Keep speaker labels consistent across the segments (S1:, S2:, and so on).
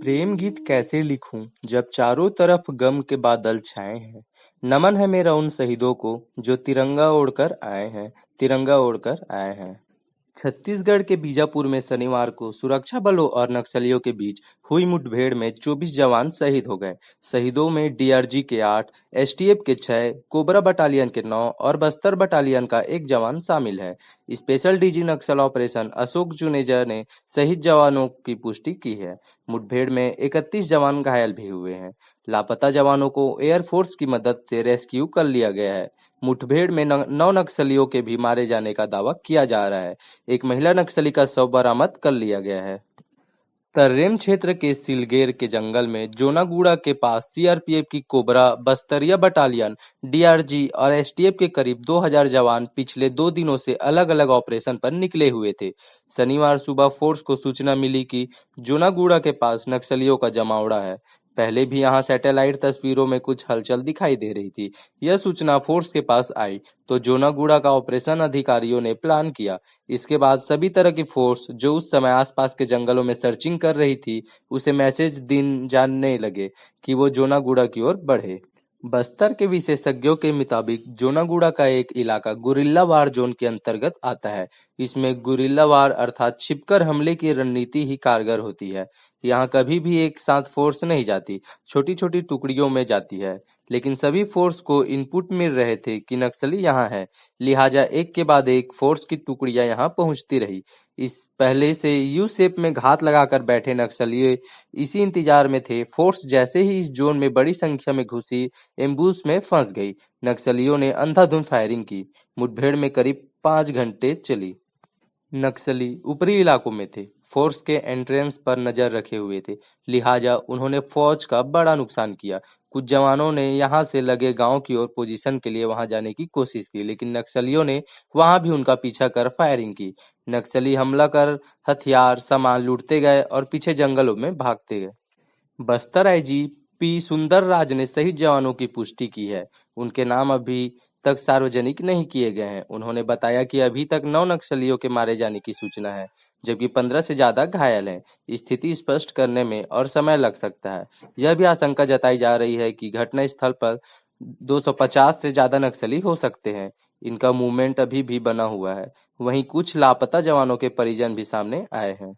S1: प्रेम गीत कैसे लिखूं जब चारों तरफ गम के बादल छाए हैं। नमन है मेरा उन शहीदों को जो तिरंगा ओढ़कर आए हैं, तिरंगा ओढ़कर आए हैं। छत्तीसगढ़ के बीजापुर में शनिवार को सुरक्षा बलों और नक्सलियों के बीच हुई मुठभेड़ में 24 जवान शहीद हो गए। शहीदों में डीआरजी के 8, एसटीएफ के 6, कोबरा बटालियन के 9 और बस्तर बटालियन का 1 जवान शामिल है। स्पेशल डीजी नक्सल ऑपरेशन अशोक जुनेजा ने शहीद जवानों की पुष्टि की है। मुठभेड़ में 31 जवान घायल भी हुए हैं। लापता जवानों को एयरफोर्स की मदद से रेस्क्यू कर लिया गया है। मुठभेड़ में 9 नक्सलियों के भी मारे जाने का दावा किया जा रहा है। एक महिला नक्सली का शव बरामद कर लिया गया है। तर्रेम क्षेत्र के सिलगेर के जंगल में जोनागुड़ा के पास सीआरपीएफ की कोबरा बस्तरिया बटालियन, डीआरजी और एसटीएफ के करीब 2000 जवान पिछले 2 दिनों से अलग-अलग ऑपरेशन पर निकले हुए थे। शनिवार सुबह फोर्स को सूचना मिली कि जोनागुड़ा के पास नक्सलियों का जमावड़ा है। पहले भी यहां सैटेलाइट तस्वीरों में कुछ हलचल दिखाई दे रही थी। यह सूचना फोर्स के पास आई तो जोनागुड़ा का ऑपरेशन अधिकारियों ने प्लान किया। इसके बाद सभी तरह की फोर्स जो उस समय आसपास के जंगलों में सर्चिंग कर रही थी, उसे मैसेज दिन जानने लगे कि वो जोनागुड़ा की ओर बढ़े। बस्तर के विशेषज्ञों के मुताबिक जोनागुड़ा का एक इलाका गुरिल्ला वार जोन के अंतर्गत आता है। इसमें गुरिल्ला वार अर्थात छिपकर हमले की रणनीति ही कारगर होती है। यहाँ कभी भी एक साथ फोर्स नहीं जाती, छोटी छोटी टुकड़ियों में जाती है। लेकिन सभी फोर्स को इनपुट मिल रहे थे कि नक्सली यहाँ है, लिहाजा एक के बाद एक फोर्स की टुकड़ियां यहाँ पहुंचती रही। इस पहले से यू शेप में घात लगाकर बैठे नक्सली इसी इंतजार में थे। फोर्स जैसे ही इस जोन में बड़ी संख्या में घुसी, एम्बुश में फंस गई। नक्सलियों ने अंधाधुंध फायरिंग की। मुठभेड़ में करीब 5 घंटे चली। नक्सली ऊपरी इलाकों में थे, फोर्स के एंट्रेंस पर नजर रखे हुए थे, लिहाजा उन्होंने फौज का बड़ा नुकसान किया। कुछ जवानों ने यहां से लगे गांव की ओर पोजीशन के लिए वहां जाने की कोशिश की, लेकिन नक्सलियों ने वहां भी उनका पीछा कर फायरिंग की। नक्सली हमला कर हथियार सामान लूटते गए और पीछे जंगलों में भागते गए। बस्तर आईजी पी सुंदर राज ने शहीद जवानों की पुष्टि की है। उनके नाम अभी तक सार्वजनिक नहीं किए गए हैं। उन्होंने बताया कि अभी तक 9 नक्सलियों के मारे जाने की सूचना है, जबकि 15 से ज्यादा घायल हैं। स्थिति स्पष्ट करने में और समय लग सकता है। यह भी आशंका जताई जा रही है कि घटना स्थल पर 250 से ज्यादा नक्सली हो सकते हैं। इनका मूवमेंट अभी भी बना हुआ है। वहीं कुछ लापता जवानों के परिजन भी सामने आए हैं।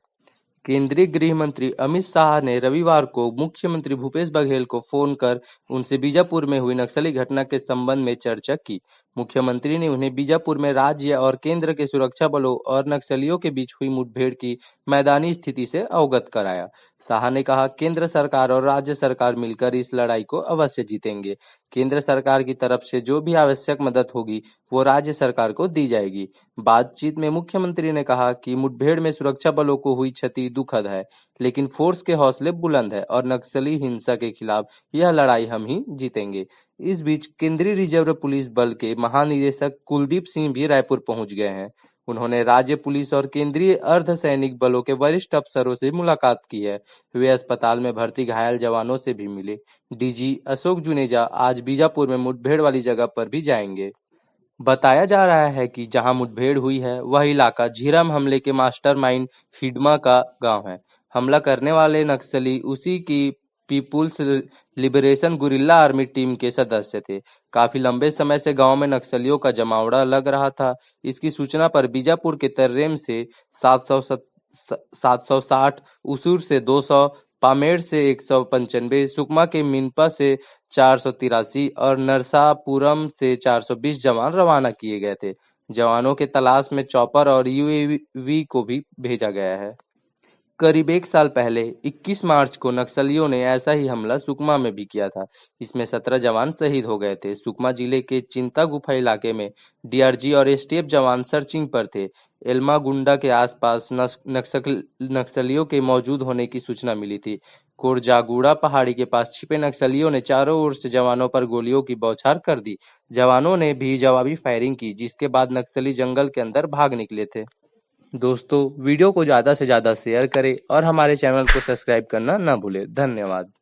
S1: केंद्रीय गृह मंत्री अमित शाह ने रविवार को मुख्यमंत्री भूपेश बघेल को फोन कर उनसे बीजापुर में हुई नक्सली घटना के संबंध में चर्चा की। मुख्यमंत्री ने उन्हें बीजापुर में राज्य और केंद्र के सुरक्षा बलों और नक्सलियों के बीच हुई मुठभेड़ की मैदानी स्थिति से अवगत कराया। शाह ने कहा, केंद्र सरकार और राज्य सरकार मिलकर इस लड़ाई को अवश्य जीतेंगे। केंद्र सरकार की तरफ से जो भी आवश्यक मदद होगी वो राज्य सरकार को दी जाएगी। बातचीत में मुख्यमंत्री ने कहा कि मुठभेड़ में सुरक्षा बलों को हुई क्षति दुखद है, लेकिन फोर्स के हौसले बुलंद है और नक्सली हिंसा के खिलाफ यह लड़ाई हम ही जीतेंगे। इस बीच केंद्रीय रिजर्व पुलिस बल के महानिदेशक कुलदीप सिंह भी रायपुर पहुंच गए हैं। उन्होंने राज्य पुलिस और केंद्रीय अर्धसैनिक बलों के वरिष्ठ अफसरों से मुलाकात की है। वे अस्पताल में भर्ती घायल जवानों से भी मिले। डीजी अशोक जुनेजा आज बीजापुर में मुठभेड़ वाली जगह पर भी जाएंगे। बताया जा रहा है कि जहां मुठभेड़ हुई है वह इलाका झीरम हमले के मास्टरमाइंड हिडमा का गांव है। हमला करने वाले नक्सली उसी की People's Liberation Guerrilla Army team के सदस्य थे। काफी लंबे समय से गांव में नक्सलियों का जमावड़ा लग रहा था। इसकी सूचना पर बीजापुर के तर्रेम से 760, उसूर से 200, पामेड़ से 195, सुकमा के मिनपा से 483 और नरसापुरम से 420 जवान रवाना किए गए थे। जवानों के तलाश में चॉपर और यूएवी को भी भेजा गया है। करीब 1 साल पहले 21 मार्च को नक्सलियों ने ऐसा ही हमला सुकमा में भी किया था। इसमें 17 जवान शहीद हो गए थे। सुकमा जिले के चिंता गुफा इलाके में डीआरजी और एसटीएफ जवान सर्चिंग पर थे। एल्मागुंडा के आसपास नक्सलियों के मौजूद होने की सूचना मिली थी। कोरजागुड़ा पहाड़ी के पास छिपे नक्सलियों ने चारों ओर से जवानों पर गोलियों की बौछार कर दी। जवानों ने भी जवाबी फायरिंग की, जिसके बाद नक्सली जंगल के अंदर भाग निकले थे। दोस्तों, वीडियो को ज़्यादा से ज़्यादा शेयर करें और हमारे चैनल को सब्सक्राइब करना ना भूलें। धन्यवाद।